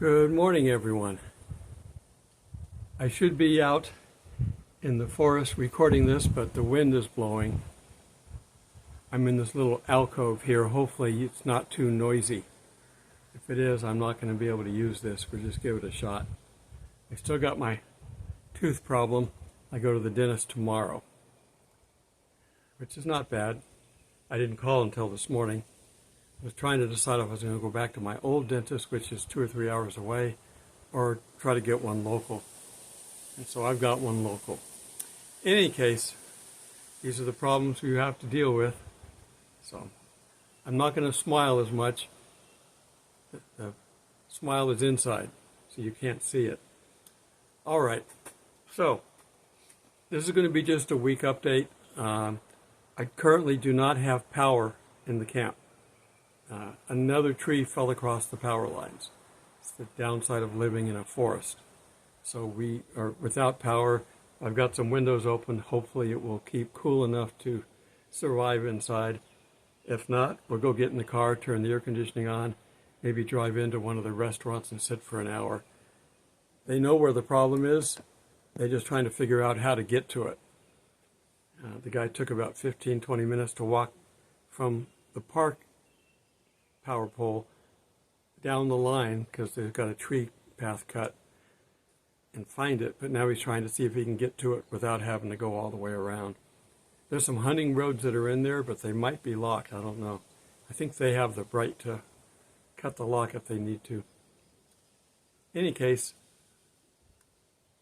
Good morning, everyone. I should be out in the forest recording this, but the wind is blowing. I'm in this little alcove here. Hopefully it's not too noisy. If it is, I'm not going to be able to use this. We'll just give it a shot. I still got my tooth problem. I go to the dentist tomorrow, which is not bad. I didn't call until this morning. I was trying to decide if I was going to go back to my old dentist, which is 2 or 3 hours away, or try to get one local. And so I've got one local. In any case, these are the problems you have to deal with. So I'm not going to smile as much. The smile is inside, so you can't see it. All right. So this is going to be just a week update. I currently do not have power in the camp. Another tree fell across the power lines. It's the downside of living in a forest. So we are without power. I've got some windows open. Hopefully it will keep cool enough to survive inside. If not, we'll go get in the car, turn the air conditioning on, maybe drive into one of the restaurants and sit for an hour. They know where the problem is. They're just trying to figure out how to get to it. The guy took about 15, 20 minutes to walk from the park power pole down the line because they've got a tree path cut and find it, but now he's trying to see if he can get to it without having to go all the way around. There's some hunting roads that are in there, but they might be locked. I don't know. I think they have the right to cut the lock if they need to. In any case,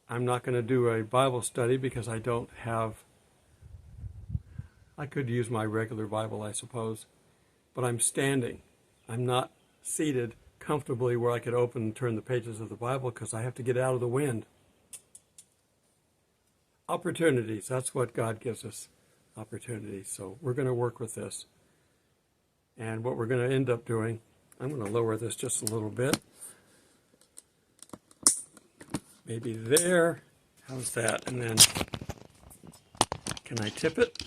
I'm not going to do a Bible study because I don't have. I could use my regular Bible, I suppose, but I'm standing. I'm not seated comfortably where I could open and turn the pages of the Bible because I have to get out of the wind. Opportunities, that's what God gives us, opportunities. So we're going to work with this. And what we're going to end up doing, I'm going to lower this just a little bit. Maybe there. How's that? And then, can I tip it?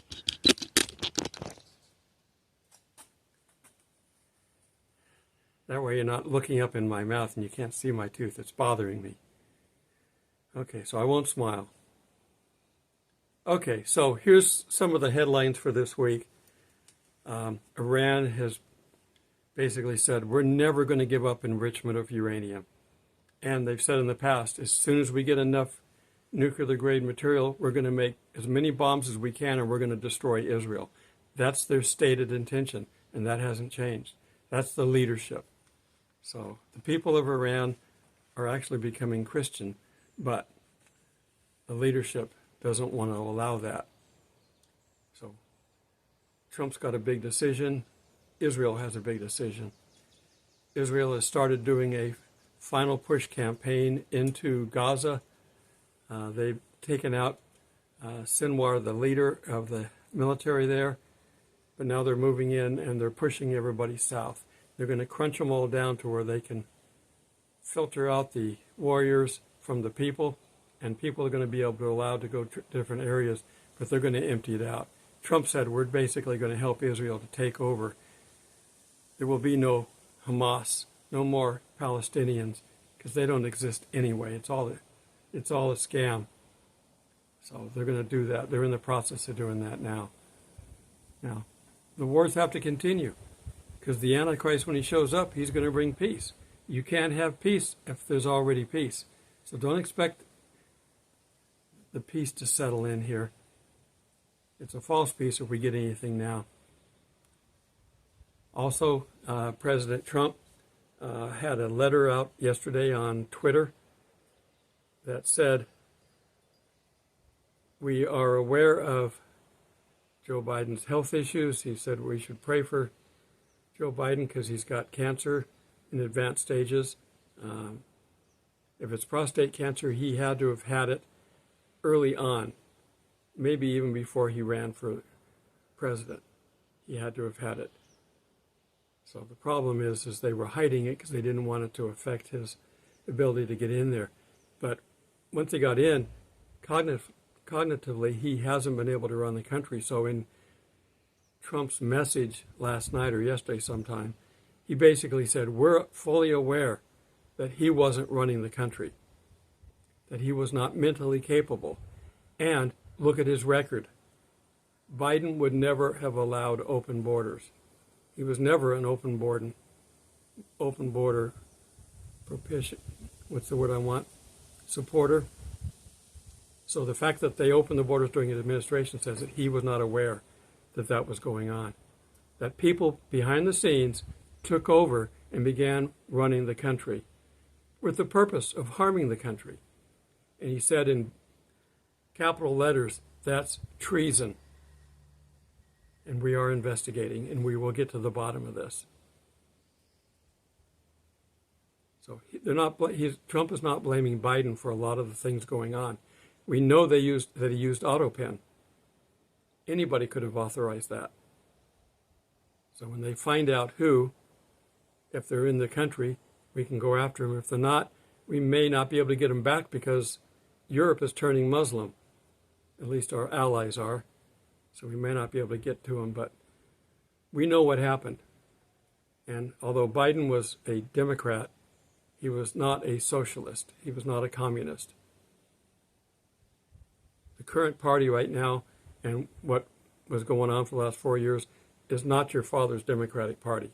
That way you're not looking up in my mouth and you can't see my tooth. It's bothering me. Okay, so I won't smile. Okay, so here's some of the headlines for this week. Iran has basically said, we're never going to give up enrichment of uranium. And they've said in the past, as soon as we get enough nuclear-grade material, we're going to make as many bombs as we can and we're going to destroy Israel. That's their stated intention, and that hasn't changed. That's the leadership. So the people of Iran are actually becoming Christian, but the leadership doesn't want to allow that. So Trump's got a big decision. Israel has a big decision. Israel has started doing a final push campaign into Gaza. They've taken out Sinwar, the leader of the military there, but now they're moving in and they're pushing everybody south. They're going to crunch them all down to where they can filter out the warriors from the people, and people are going to be able to allow to go to different areas, but they're going to empty it out. Trump said we're basically going to help Israel to take over. There will be no Hamas, no more Palestinians, because they don't exist anyway. It's all a scam. So they're going to do that. They're in the process of doing that now. Now, the wars have to continue. Because the Antichrist, when he shows up, he's going to bring peace. You can't have peace if there's already peace. So don't expect the peace to settle in here. It's a false peace if we get anything now. Also, President Trump had a letter out yesterday on Twitter that said, we are aware of Joe Biden's health issues. He said we should pray for Joe Biden because he's got cancer in advanced stages. If it's prostate cancer, he had to have had it early on, maybe even before he ran for president. He had to have had it. So the problem is they were hiding it because they didn't want it to affect his ability to get in there. But once he got in, cognitively, he hasn't been able to run the country. So in Trump's message last night or yesterday sometime, he basically said, we're fully aware that he wasn't running the country, that he was not mentally capable. And look at his record. Biden would never have allowed open borders. He was never an open border propitious, what's the word I want, supporter. So the fact that they opened the borders during his administration says that he was not aware that that was going on, that people behind the scenes took over and began running the country with the purpose of harming the country. And he said in capital letters, that's treason. And we are investigating, and we will get to the bottom of this. So Trump is not blaming Biden for a lot of the things going on. We know that he used AutoPen. Anybody could have authorized that. So when they find out who, if they're in the country, we can go after them. If they're not, we may not be able to get them back because Europe is turning Muslim. At least our allies are. So we may not be able to get to them, but we know what happened. And although Biden was a Democrat, he was not a socialist. He was not a communist. The current party right now, and what was going on for the last 4 years, is not your father's Democratic Party.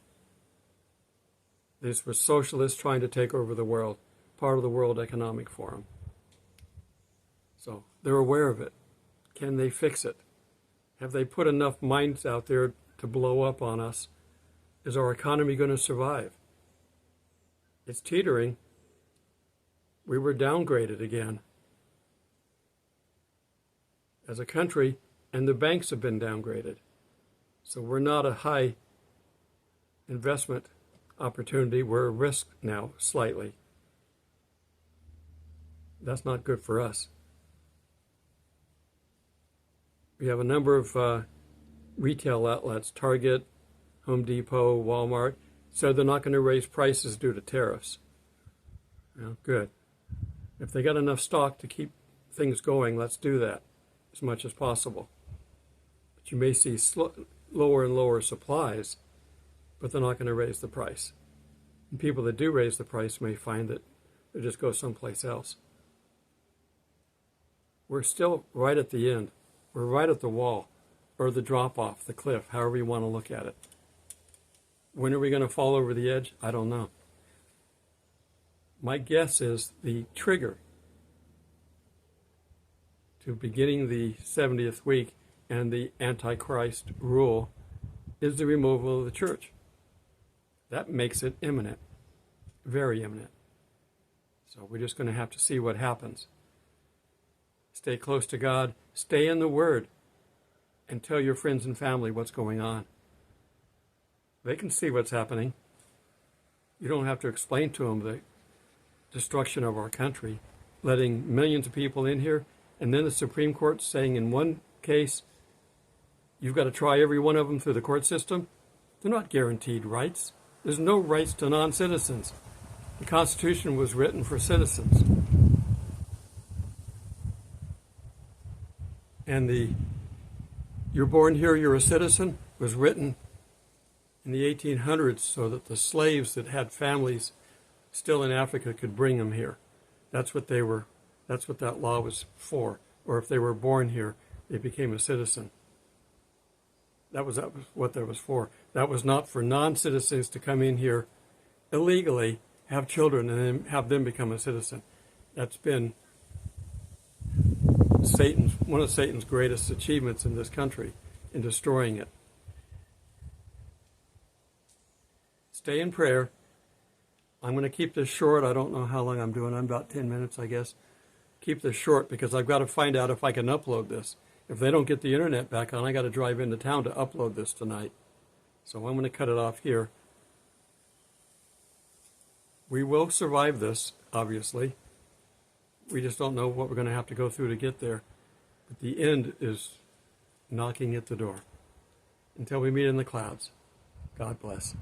This was socialists trying to take over the world, part of the World Economic Forum. So they're aware of it. Can they fix it? Have they put enough mines out there to blow up on us? Is our economy going to survive? It's teetering. We were downgraded again as a country, and the banks have been downgraded. So we're not a high investment opportunity. We're a risk now, slightly. That's not good for us. We have a number of retail outlets, Target, Home Depot, Walmart, said they're not going to raise prices due to tariffs. Well, good. If they got enough stock to keep things going, let's do that as much as possible. But you may see lower and lower supplies, but they're not going to raise the price. And people that do raise the price may find that they just go someplace else. We're still right at the end. We're right at the wall, or the drop-off, the cliff, however you want to look at it. When are we going to fall over the edge? I don't know. My guess is the trigger to beginning the 70th week and the Antichrist rule is the removal of the church. That makes it imminent, very imminent. So we're just going to have to see what happens. Stay close to God, stay in the Word, and tell your friends and family what's going on. They can see what's happening. You don't have to explain to them the destruction of our country, letting millions of people in here, and then the Supreme Court saying in one case, you've got to try every one of them through the court system. They're not guaranteed rights. There's no rights to non-citizens. The Constitution was written for citizens. And the "you're born here, you're a citizen" was written in the 1800s so that the slaves that had families still in Africa could bring them here. That's what that law was for. Or if they were born here, they became a citizen. That was what that was for. That was not for non-citizens to come in here illegally, have children, and then have them become a citizen. That's been one of Satan's greatest achievements in this country, in destroying it. Stay in prayer. I'm going to keep this short. I don't know how long I'm doing. I'm about 10 minutes, I guess. Keep this short because I've got to find out if I can upload this. If they don't get the internet back on, I got to drive into town to upload this tonight. So I'm going to cut it off here. We will survive this, obviously. We just don't know what we're going to have to go through to get there. But the end is knocking at the door. Until we meet in the clouds. God bless.